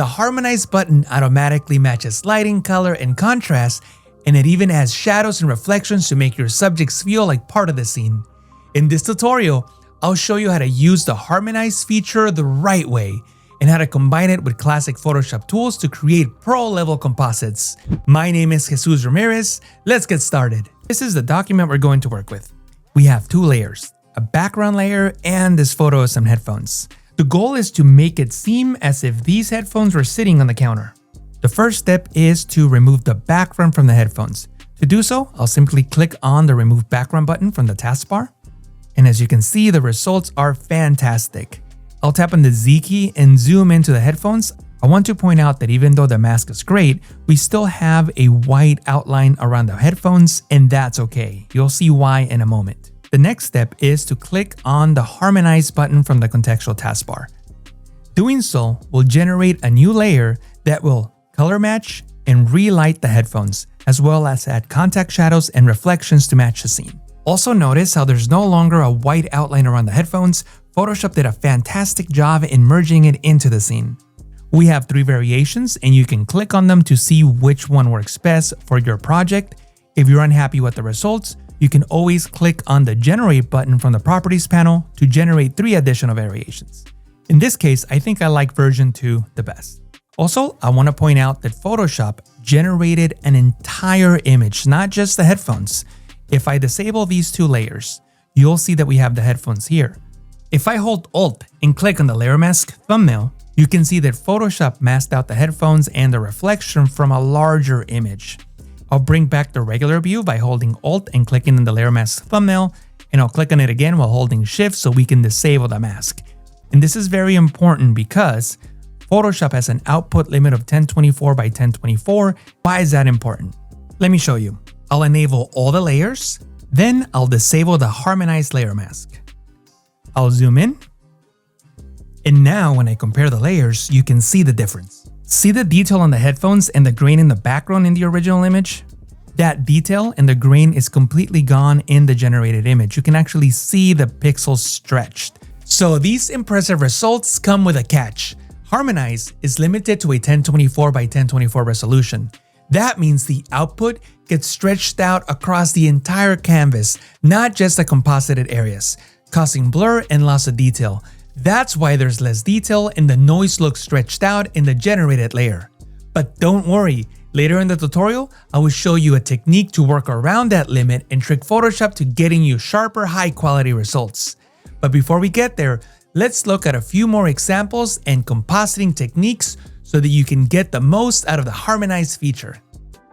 The Harmonize button automatically matches lighting, color, and contrast, and it even has shadows and reflections to make your subjects feel like part of the scene. In this tutorial, I'll show you how to use the Harmonize feature the right way and how to combine it with classic Photoshop tools to create pro-level composites. My name is Jesus Ramirez. Let's get started. This is the document we're going to work with. We have two layers, a background layer and this photo of some headphones. The goal is to make it seem as if these headphones were sitting on the counter. The first step is to remove the background from the headphones. To do so, I'll simply click on the Remove Background button from the taskbar. And as you can see, the results are fantastic. I'll tap on the Z key and zoom into the headphones. I want to point out that even though the mask is great, we still have a white outline around the headphones, and that's okay. You'll see why in a moment. The next step is to click on the Harmonize button from the contextual taskbar. Doing so will generate a new layer that will color match and relight the headphones, as well as add contact shadows and reflections to match the scene. Also notice how there's no longer a white outline around the headphones. Photoshop did a fantastic job in merging it into the scene. We have 3 variations and you can click on them to see which one works best for your project. If you're unhappy with the results, you can always click on the Generate button from the Properties panel to generate 3 additional variations. In this case, I think I like version 2 the best. Also, I want to point out that Photoshop generated an entire image, not just the headphones. If I disable these 2 layers, you'll see that we have the headphones here. If I hold Alt and click on the layer mask thumbnail, you can see that Photoshop masked out the headphones and the reflection from a larger image. I'll bring back the regular view by holding Alt and clicking on the layer mask thumbnail, and I'll click on it again while holding Shift so we can disable the mask. And this is very important because Photoshop has an output limit of 1024 by 1024. Why is that important? Let me show you. I'll enable all the layers, then I'll disable the Harmonize layer mask. I'll zoom in, and now when I compare the layers, you can see the difference. See the detail on the headphones and the grain in the background in the original image? That detail and the grain is completely gone in the generated image. You can actually see the pixels stretched. So these impressive results come with a catch. Harmonize is limited to a 1024 by 1024 resolution. That means the output gets stretched out across the entire canvas, not just the composited areas, causing blur and loss of detail. That's why there's less detail and the noise looks stretched out in the generated layer. But don't worry, later in the tutorial, I will show you a technique to work around that limit and trick Photoshop to getting you sharper, high-quality results. But before we get there, let's look at a few more examples and compositing techniques so that you can get the most out of the Harmonize feature.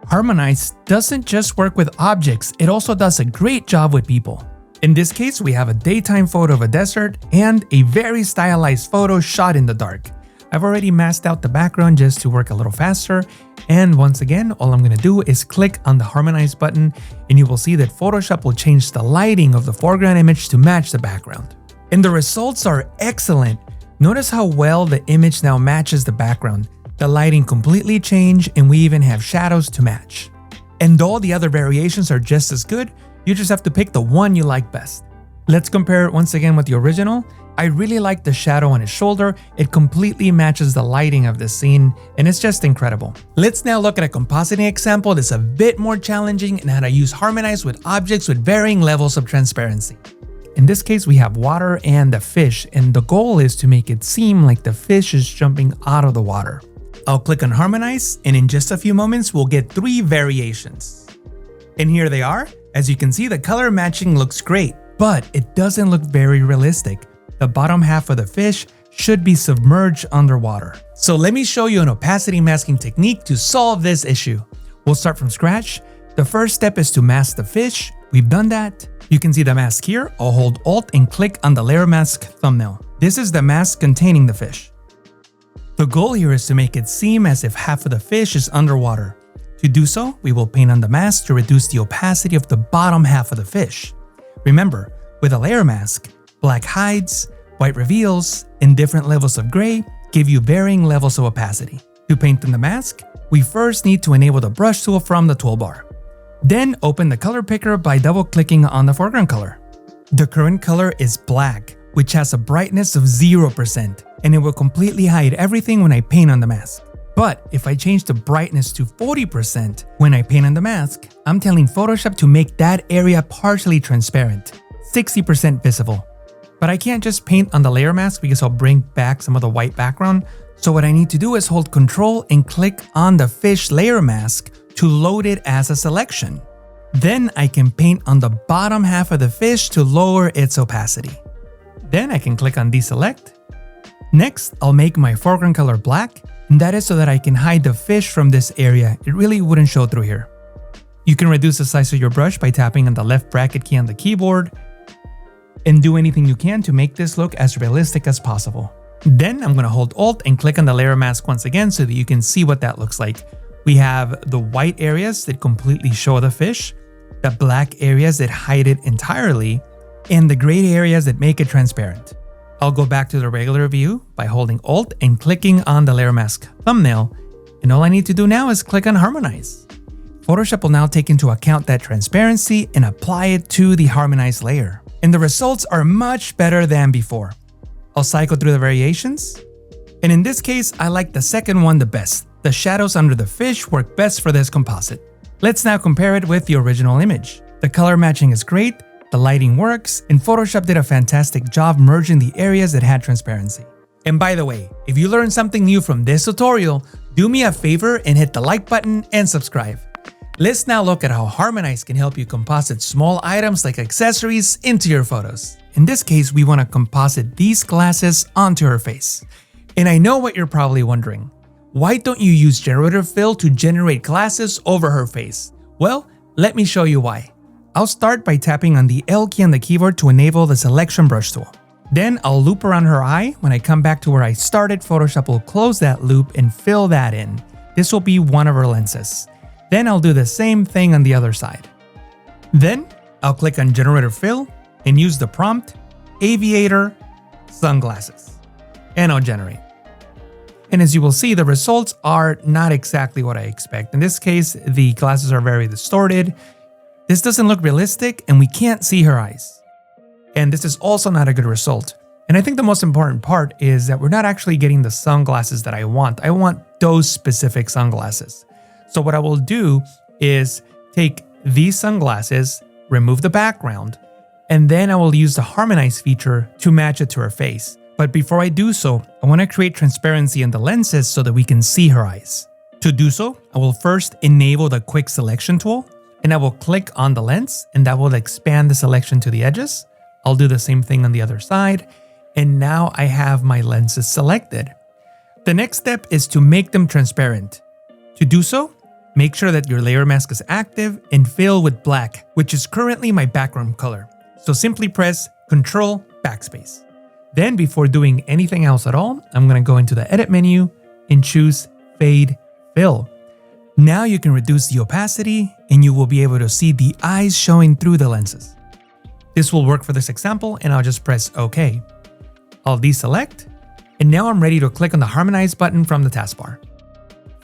Harmonize doesn't just work with objects, it also does a great job with people. In this case, we have a daytime photo of a desert and a very stylized photo shot in the dark. I've already masked out the background just to work a little faster. And once again, all I'm going to do is click on the Harmonize button and you will see that Photoshop will change the lighting of the foreground image to match the background. And the results are excellent. Notice how well the image now matches the background. The lighting completely changed and we even have shadows to match. And all the other variations are just as good. You just have to pick the one you like best. Let's compare it once again with the original. I really like the shadow on his shoulder. It completely matches the lighting of the scene and it's just incredible. Let's now look at a compositing example that's a bit more challenging and how to use Harmonize with objects with varying levels of transparency. In this case, we have water and a fish, and the goal is to make it seem like the fish is jumping out of the water. I'll click on Harmonize, and in just a few moments, we'll get 3 variations. And here they are. As you can see, the color matching looks great, but it doesn't look very realistic. The bottom half of the fish should be submerged underwater. So let me show you an opacity masking technique to solve this issue. We'll start from scratch. The first step is to mask the fish. We've done that. You can see the mask here. I'll hold Alt and click on the layer mask thumbnail. This is the mask containing the fish. The goal here is to make it seem as if half of the fish is underwater. To do so, we will paint on the mask to reduce the opacity of the bottom half of the fish. Remember, with a layer mask, black hides, white reveals, and different levels of gray give you varying levels of opacity. To paint on the mask, we first need to enable the brush tool from the toolbar. Then open the color picker by double-clicking on the foreground color. The current color is black, which has a brightness of 0%, and it will completely hide everything when I paint on the mask. But if I change the brightness to 40% when I paint on the mask, I'm telling Photoshop to make that area partially transparent, 60% visible. But I can't just paint on the layer mask because I'll bring back some of the white background. So what I need to do is hold Control and click on the fish layer mask to load it as a selection. Then I can paint on the bottom half of the fish to lower its opacity. Then I can click on deselect. Next, I'll make my foreground color black, and that is so that I can hide the fish from this area. It really wouldn't show through here. You can reduce the size of your brush by tapping on the left bracket key on the keyboard, and do anything you can to make this look as realistic as possible. Then I'm gonna hold Alt and click on the layer mask once again so that you can see what that looks like. We have the white areas that completely show the fish, the black areas that hide it entirely, and the gray areas that make it transparent. I'll go back to the regular view by holding Alt and clicking on the layer mask thumbnail, and all I need to do now is click on Harmonize. Photoshop will now take into account that transparency and apply it to the Harmonize layer. And the results are much better than before. I'll cycle through the variations, and in this case, I like the second one the best. The shadows under the fish work best for this composite. Let's now compare it with the original image. The color matching is great, the lighting works, and Photoshop did a fantastic job merging the areas that had transparency. And by the way, if you learned something new from this tutorial, do me a favor and hit the like button and subscribe. Let's now look at how Harmonize can help you composite small items like accessories into your photos. In this case, we want to composite these glasses onto her face. And I know what you're probably wondering. Why don't you use generative fill to generate glasses over her face? Well, let me show you why. I'll start by tapping on the L key on the keyboard to enable the selection brush tool. Then I'll loop around her eye. When I come back to where I started, Photoshop will close that loop and fill that in. This will be one of her lenses. Then I'll do the same thing on the other side. Then I'll click on generative fill and use the prompt aviator sunglasses, and I'll generate. And as you will see, the results are not exactly what I expect. In this case, the glasses are very distorted. This doesn't look realistic and we can't see her eyes. And this is also not a good result. And I think the most important part is that we're not actually getting the sunglasses that I want. I want those specific sunglasses. So what I will do is take these sunglasses, remove the background, and then I will use the Harmonize feature to match it to her face. But before I do so, I want to create transparency in the lenses so that we can see her eyes. To do so, I will first enable the quick selection tool, and I will click on the lens, and that will expand the selection to the edges. I'll do the same thing on the other side, and now I have my lenses selected. The next step is to make them transparent. To do so, make sure that your layer mask is active and fill with black, which is currently my background color. So simply press Ctrl Backspace. Then before doing anything else at all, I'm going to go into the edit menu and choose Fade Fill. Now you can reduce the opacity and you will be able to see the eyes showing through the lenses. This will work for this example, and I'll just press OK. I'll deselect, and now I'm ready to click on the Harmonize button from the taskbar.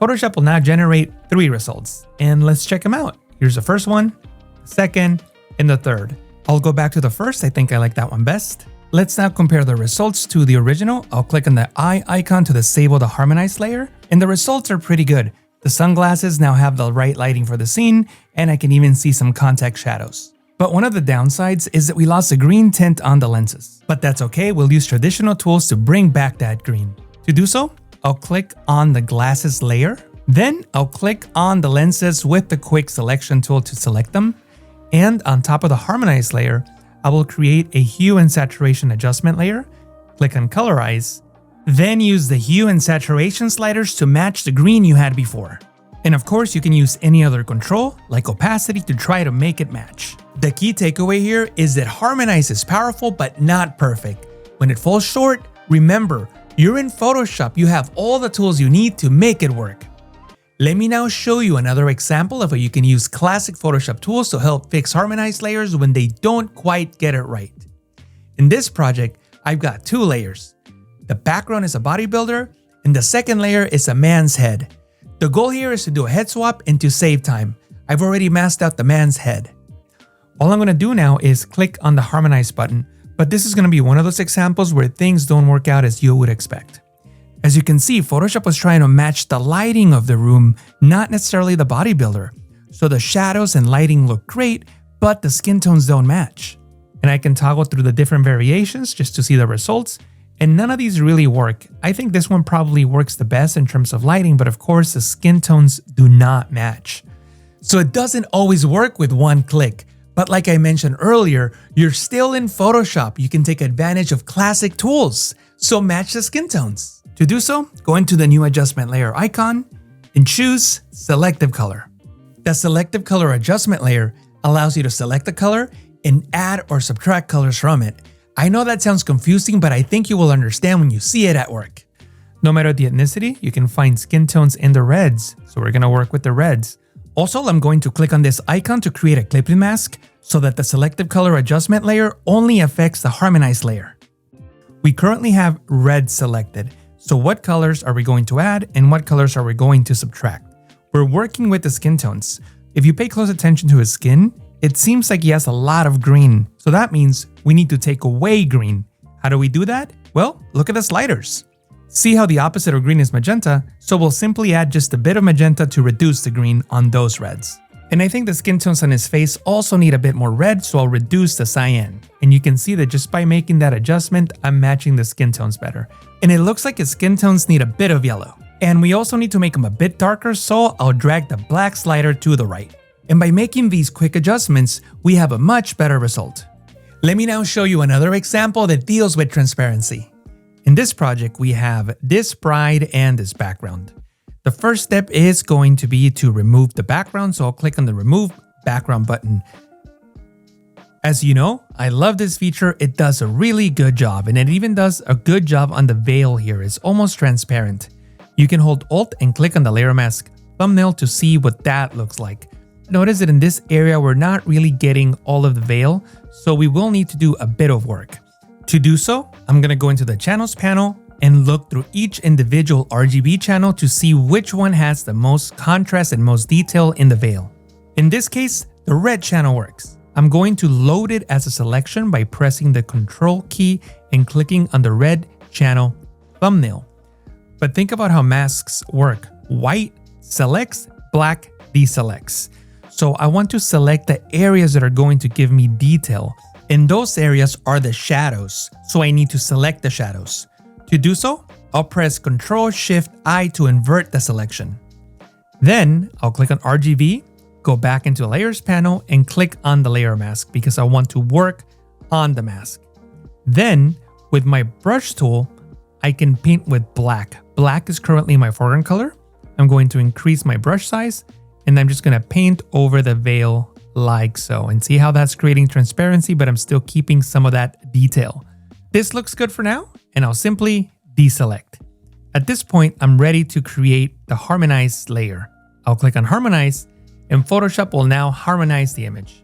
Photoshop will now generate 3 results, and let's check them out. Here's the first one, the second, and the third. I'll go back to the first. I think I like that one best. Let's now compare the results to the original. I'll click on the eye icon to disable the Harmonize layer, and the results are pretty good. The sunglasses now have the right lighting for the scene, and I can even see some contact shadows. But one of the downsides is that we lost the green tint on the lenses. But that's okay, we'll use traditional tools to bring back that green. To do so, I'll click on the glasses layer. Then I'll click on the lenses with the quick selection tool to select them. And on top of the Harmonize layer, I will create a hue and saturation adjustment layer. Click on Colorize. Then use the hue and saturation sliders to match the green you had before. And of course, you can use any other control, like opacity, to try to make it match. The key takeaway here is that Harmonize is powerful but not perfect. When it falls short, remember, you're in Photoshop, you have all the tools you need to make it work. Let me now show you another example of how you can use classic Photoshop tools to help fix Harmonize layers when they don't quite get it right. In this project, I've got 2 layers. The background is a bodybuilder, and the second layer is a man's head. The goal here is to do a head swap and to save time. I've already masked out the man's head. All I'm going to do now is click on the Harmonize button, But this is going to be one of those examples where things don't work out as you would expect. As you can see, Photoshop was trying to match the lighting of the room, not necessarily the bodybuilder. So the shadows and lighting look great, but the skin tones don't match. And I can toggle through the different variations just to see the results, and none of these really work. I think this one probably works the best in terms of lighting, but of course the skin tones do not match. So it doesn't always work with one click. But like I mentioned earlier, you're still in Photoshop. You can take advantage of classic tools. So match the skin tones. To do so, go into the new adjustment layer icon and choose selective color. The selective color adjustment layer allows you to select the color and add or subtract colors from it. I know that sounds confusing, but I think you will understand when you see it at work. No matter the ethnicity, you can find skin tones in the reds. So we're gonna work with the reds. Also, I'm going to click on this icon to create a clipping mask so that the selective color adjustment layer only affects the Harmonize layer. We currently have red selected. So what colors are we going to add and what colors are we going to subtract? We're working with the skin tones. If you pay close attention to his skin, it seems like he has a lot of green. So that means we need to take away green. How do we do that? Well, look at the sliders. See how the opposite of green is magenta? So we'll simply add just a bit of magenta to reduce the green on those reds. And I think the skin tones on his face also need a bit more red, so I'll reduce the cyan. And you can see that just by making that adjustment, I'm matching the skin tones better. And it looks like his skin tones need a bit of yellow. And we also need to make them a bit darker, so I'll drag the black slider to the right. And by making these quick adjustments, we have a much better result. Let me now show you another example that deals with transparency. In this project, we have this bride and this background. The first step is going to be to remove the background, so I'll click on the Remove Background button. As you know, I love this feature. It does a really good job, and it even does a good job on the veil here. It's almost transparent. You can hold Alt and click on the layer mask thumbnail to see what that looks like. Notice that in this area, we're not really getting all of the veil, so we will need to do a bit of work. To do so, I'm going to go into the channels panel and look through each individual RGB channel to see which one has the most contrast and most detail in the veil. In this case, the red channel works. I'm going to load it as a selection by pressing the Control key and clicking on the red channel thumbnail. But think about how masks work. White selects, black deselects. So I want to select the areas that are going to give me detail. And those areas are the shadows. So I need to select the shadows. To do so, I'll press Ctrl-Shift-I to invert the selection. Then I'll click on RGB, go back into the Layers panel and click on the layer mask because I want to work on the mask. Then with my brush tool, I can paint with black. Black is currently my foreground color. I'm going to increase my brush size and I'm just going to paint over the veil like so. And see how that's creating transparency, but I'm still keeping some of that detail. This looks good for now, and I'll simply deselect. At this point, I'm ready to create the Harmonize layer. I'll click on Harmonize, and Photoshop will now harmonize the image.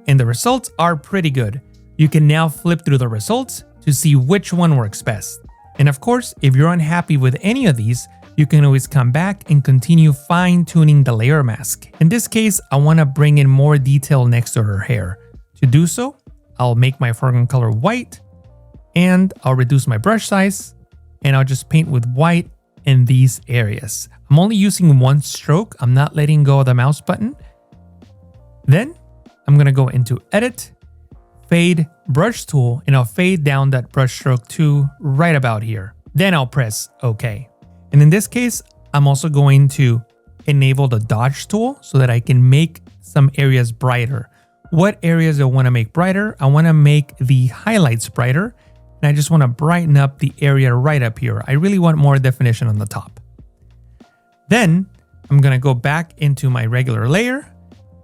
And the results are pretty good. You can now flip through the results to see which one works best. And of course, if you're unhappy with any of these, you can always come back and continue fine-tuning the layer mask. In this case, I want to bring in more detail next to her hair. To do so, I'll make my foreground color white, and I'll reduce my brush size, and I'll just paint with white in these areas. I'm only using one stroke. I'm not letting go of the mouse button. Then I'm going to go into Edit, Fade Brush Tool, and I'll fade down that brush stroke to right about here. Then I'll press OK. And in this case, I'm also going to enable the Dodge tool so that I can make some areas brighter. What areas I want to make brighter? I want to make the highlights brighter. And I just want to brighten up the area right up here. I really want more definition on the top. Then I'm going to go back into my regular layer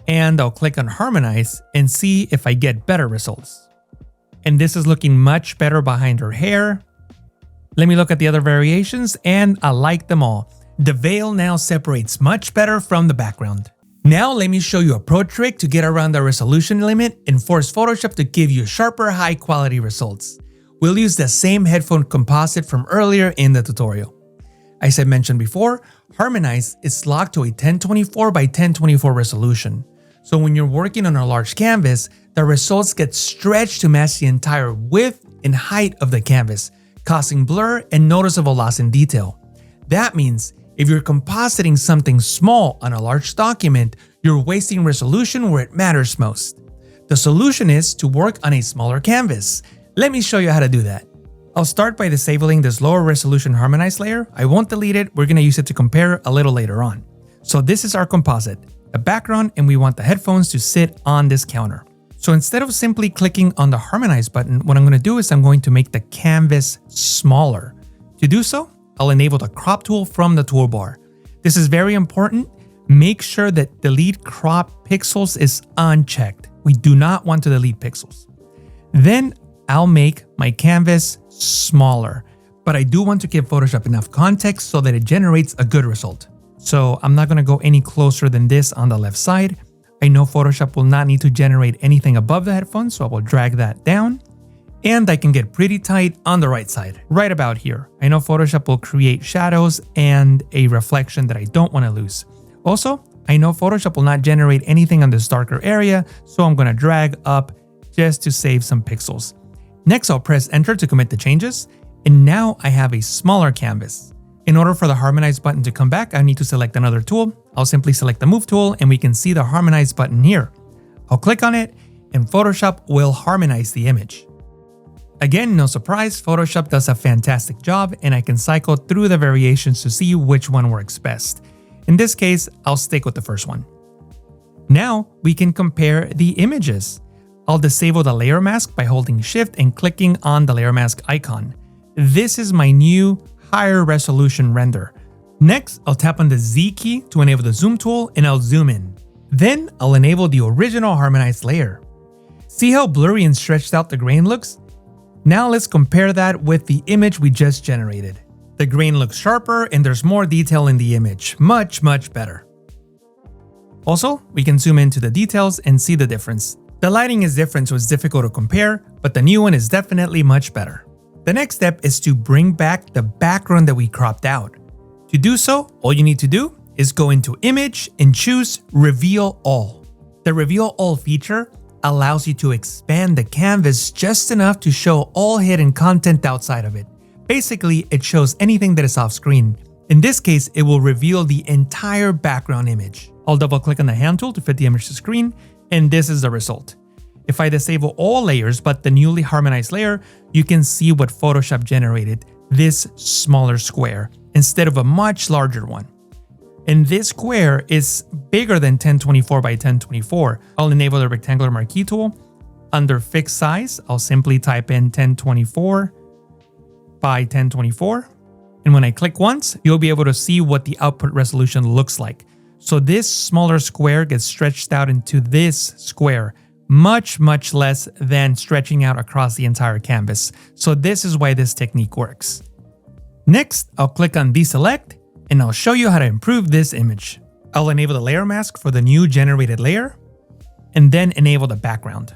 and I'll click on Harmonize and see if I get better results. And this is looking much better behind her hair. Let me look at the other variations and I like them all. The veil now separates much better from the background. Now let me show you a pro trick to get around the resolution limit and force Photoshop to give you sharper, high quality results. We'll use the same headphone composite from earlier in the tutorial. As I mentioned before, Harmonize is locked to a 1024 by 1024 resolution. So when you're working on a large canvas, the results get stretched to match the entire width and height of the canvas, causing blur and noticeable loss in detail. That means if you're compositing something small on a large document, you're wasting resolution where it matters most. The solution is to work on a smaller canvas. Let me show you how to do that. I'll start by disabling this lower resolution Harmonize layer. I won't delete it, we're going to use it to compare a little later on. So this is our composite, the background, and we want the headphones to sit on this counter. So instead of simply clicking on the Harmonize button, what I'm going to do is I'm going to make the canvas smaller. To do so, I'll enable the crop tool from the toolbar. This is very important. Make sure that delete crop pixels is unchecked. We do not want to delete pixels. Then I'll make my canvas smaller, but I do want to give Photoshop enough context so that it generates a good result. So I'm not going to go any closer than this on the left side. I know Photoshop will not need to generate anything above the headphones, so I will drag that down. And I can get pretty tight on the right side, right about here. I know Photoshop will create shadows and a reflection that I don't want to lose. Also, I know Photoshop will not generate anything on this darker area, so I'm going to drag up just to save some pixels. Next, I'll press enter to commit the changes, and now I have a smaller canvas. In order for the Harmonize button to come back, I need to select another tool. I'll simply select the Move tool, and we can see the Harmonize button here. I'll click on it, and Photoshop will harmonize the image. Again, no surprise, Photoshop does a fantastic job, and I can cycle through the variations to see which one works best. In this case, I'll stick with the first one. Now, we can compare the images. I'll disable the layer mask by holding Shift and clicking on the layer mask icon. This is my new higher resolution render. Next, I'll tap on the Z key to enable the zoom tool and I'll zoom in. Then I'll enable the original Harmonized layer. See how blurry and stretched out the grain looks? Now let's compare that with the image we just generated. The grain looks sharper and there's more detail in the image. Much better. Also, we can zoom into the details and see the difference. The lighting is different, so it's difficult to compare, but the new one is definitely much better. The next step is to bring back the background that we cropped out. To do so, all you need to do is go into Image and choose Reveal All. The Reveal All feature allows you to expand the canvas just enough to show all hidden content outside of it. Basically, it shows anything that is off screen. In this case, it will reveal the entire background image. I'll double click on the hand tool to fit the image to screen, and this is the result. If I disable all layers but the newly harmonized layer, you can see what Photoshop generated, this smaller square, instead of a much larger one. And this square is bigger than 1024 by 1024. I'll enable the rectangular marquee tool. Under fixed size, I'll simply type in 1024 by 1024. And when I click once, you'll be able to see what the output resolution looks like. So this smaller square gets stretched out into this square, much less than stretching out across the entire canvas. So this is why this technique works. Next, I'll click on Deselect, and I'll show you how to improve this image. I'll enable the layer mask for the new generated layer, and then enable the background.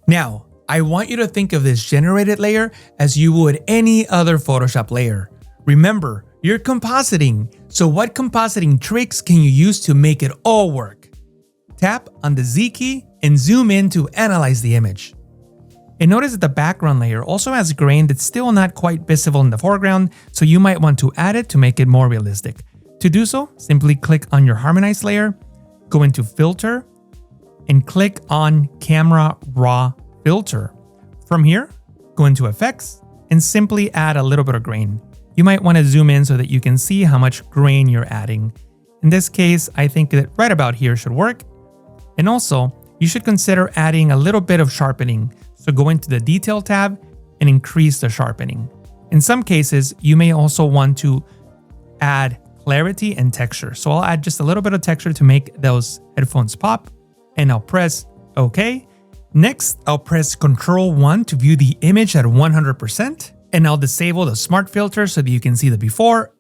Now, I want you to think of this generated layer as you would any other Photoshop layer. Remember, you're compositing, so what compositing tricks can you use to make it all work? Tap on the Z key and zoom in to analyze the image. And notice that the background layer also has grain that's still not quite visible in the foreground, so you might want to add it to make it more realistic. To do so, simply click on your Harmonize layer, go into Filter, and click on Camera Raw Filter. From here, go into Effects, and simply add a little bit of grain. You might want to zoom in so that you can see how much grain you're adding. In this case, I think that right about here should work. And also, you should consider adding a little bit of sharpening. So go into the Detail tab and increase the sharpening. In some cases, you may also want to add clarity and texture. So I'll add just a little bit of texture to make those headphones pop, and I'll press OK. Next, I'll press Ctrl+1 to view the image at 100%. And I'll disable the smart filter so that you can see the before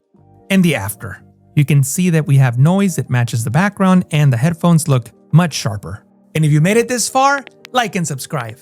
and the after. You can see that we have noise that matches the background and the headphones look much sharper. And if you made it this far, like and subscribe.